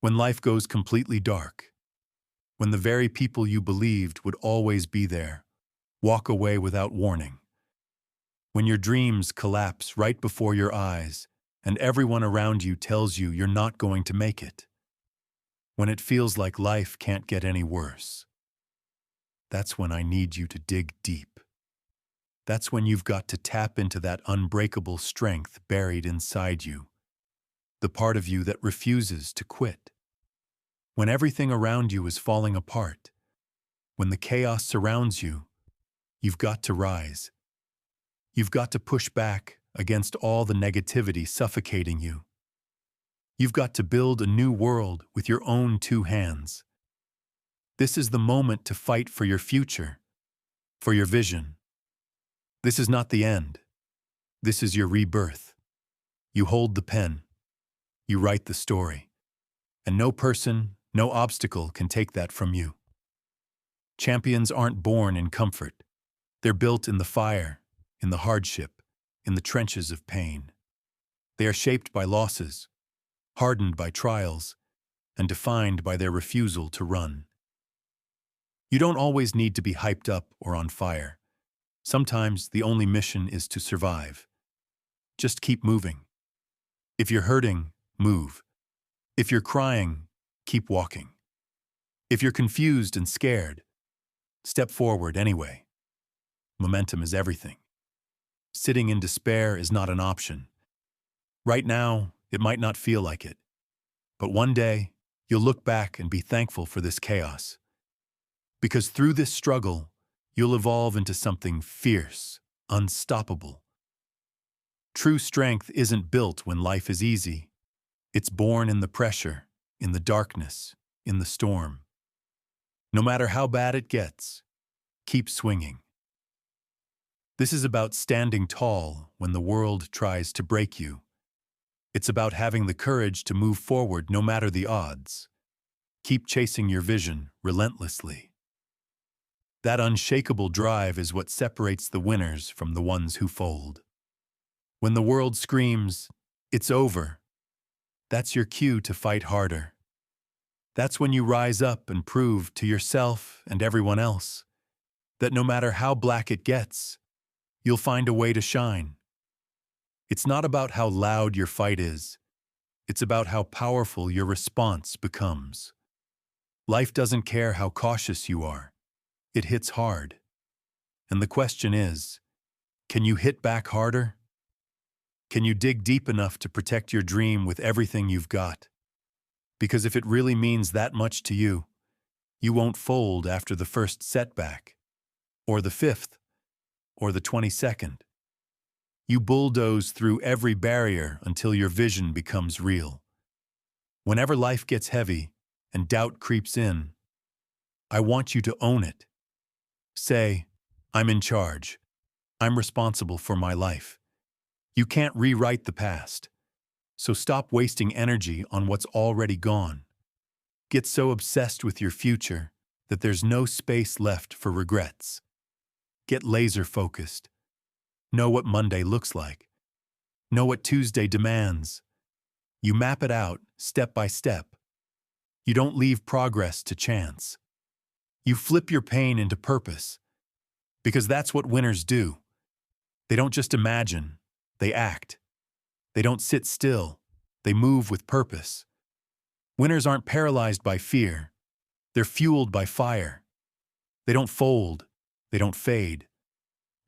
When life goes completely dark, when the very people you believed would always be there walk away without warning, when your dreams collapse right before your eyes and everyone around you tells you you're not going to make it, when it feels like life can't get any worse, that's when I need you to dig deep. That's when you've got to tap into that unbreakable strength buried inside you, the part of you that refuses to quit. When everything around you is falling apart, when the chaos surrounds you, you've got to rise. You've got to push back against all the negativity suffocating you. You've got to build a new world with your own two hands. This is the moment to fight for your future, for your vision. This is not the end. This is your rebirth. You hold the pen. You write the story. And no person, no obstacle can take that from you. Champions aren't born in comfort. They're built in the fire, in the hardship, in the trenches of pain. They are shaped by losses, hardened by trials, and defined by their refusal to run. You don't always need to be hyped up or on fire. Sometimes the only mission is to survive. Just keep moving. If you're hurting, move. If you're crying, keep walking. If you're confused and scared, step forward anyway. Momentum is everything. Sitting in despair is not an option. Right now, it might not feel like it. But one day, you'll look back and be thankful for this chaos. Because through this struggle, you'll evolve into something fierce, unstoppable. True strength isn't built when life is easy. It's born in the pressure, in the darkness, in the storm. No matter how bad it gets, keep swinging. This is about standing tall when the world tries to break you. It's about having the courage to move forward no matter the odds. Keep chasing your vision relentlessly. That unshakable drive is what separates the winners from the ones who fold. When the world screams, "It's over," that's your cue to fight harder. That's when you rise up and prove to yourself and everyone else that no matter how black it gets, you'll find a way to shine. It's not about how loud your fight is. It's about how powerful your response becomes. Life doesn't care how cautious you are. It hits hard. And the question is, can you hit back harder? Can you dig deep enough to protect your dream with everything you've got? Because if it really means that much to you, you won't fold after the first setback, or the 5th, or the 22nd. You bulldoze through every barrier until your vision becomes real. Whenever life gets heavy and doubt creeps in, I want you to own it. Say, "I'm in charge. I'm responsible for my life." You can't rewrite the past, so stop wasting energy on what's already gone. Get so obsessed with your future that there's no space left for regrets. Get laser-focused. Know what Monday looks like. Know what Tuesday demands. You map it out step by step. You don't leave progress to chance. You flip your pain into purpose, because that's what winners do. They don't just imagine, they act. They don't sit still, they move with purpose. Winners aren't paralyzed by fear, they're fueled by fire. They don't fold, they don't fade.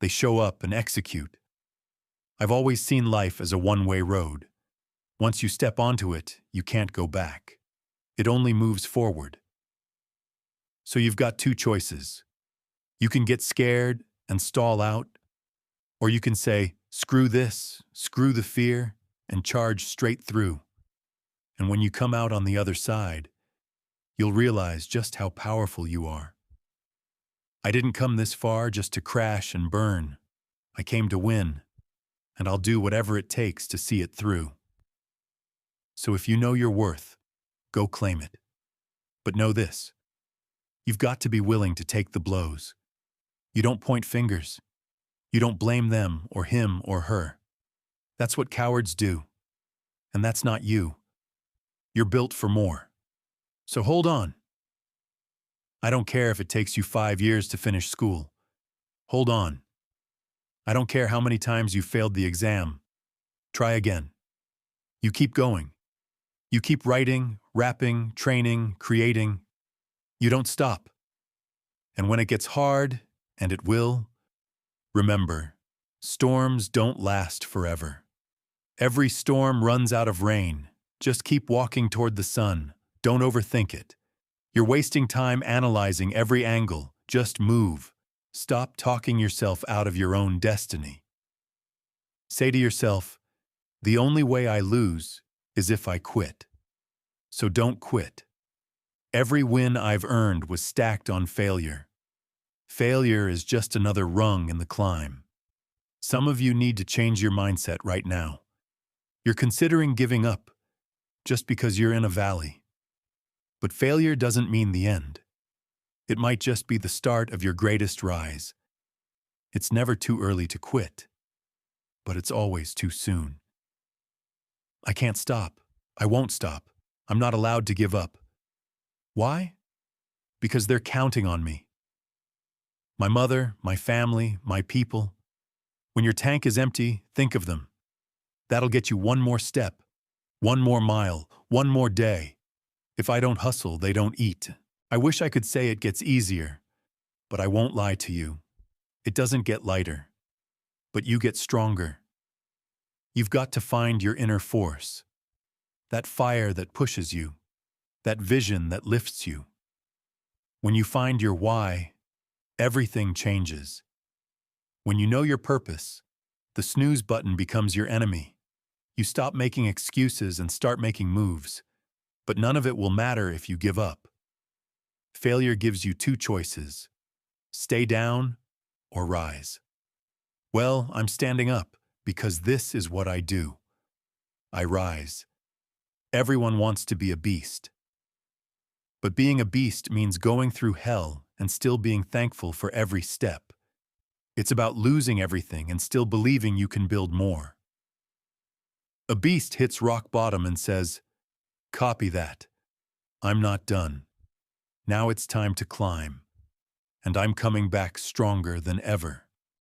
They show up and execute. I've always seen life as a one-way road. Once you step onto it, you can't go back. It only moves forward. So you've got two choices. You can get scared and stall out, or you can say, "Screw this, screw the fear," and charge straight through. And when you come out on the other side, you'll realize just how powerful you are. I didn't come this far just to crash and burn. I came to win, and I'll do whatever it takes to see it through. So if you know your worth, go claim it. But know this. You've got to be willing to take the blows. You don't point fingers. You don't blame them or him or her. That's what cowards do. And that's not you. You're built for more. So hold on. I don't care if it takes you 5 years to finish school. Hold on. I don't care how many times you failed the exam. Try again. You keep going. You keep writing, rapping, training, creating. You don't stop. And when it gets hard, and it will, remember, storms don't last forever. Every storm runs out of rain. Just keep walking toward the sun. Don't overthink it. You're wasting time analyzing every angle. Just move. Stop talking yourself out of your own destiny. Say to yourself, the only way I lose is if I quit. So don't quit. Every win I've earned was stacked on failure. Failure is just another rung in the climb. Some of you need to change your mindset right now. You're considering giving up just because you're in a valley. But failure doesn't mean the end. It might just be the start of your greatest rise. It's never too early to quit, but it's always too soon. I can't stop. I won't stop. I'm not allowed to give up. Why? Because they're counting on me. My mother, my family, my people. When your tank is empty, think of them. That'll get you one more step, one more mile, one more day. If I don't hustle, they don't eat. I wish I could say it gets easier, but I won't lie to you. It doesn't get lighter, but you get stronger. You've got to find your inner force, that fire that pushes you, that vision that lifts you. When you find your why, everything changes. When you know your purpose, the snooze button becomes your enemy. You stop making excuses and start making moves, but none of it will matter if you give up. Failure gives you two choices: stay down or rise. Well, I'm standing up because this is what I do. I rise. Everyone wants to be a beast. But being a beast means going through hell and still being thankful for every step. It's about losing everything and still believing you can build more. A beast hits rock bottom and says, "Copy that. I'm not done. Now it's time to climb. And I'm coming back stronger than ever."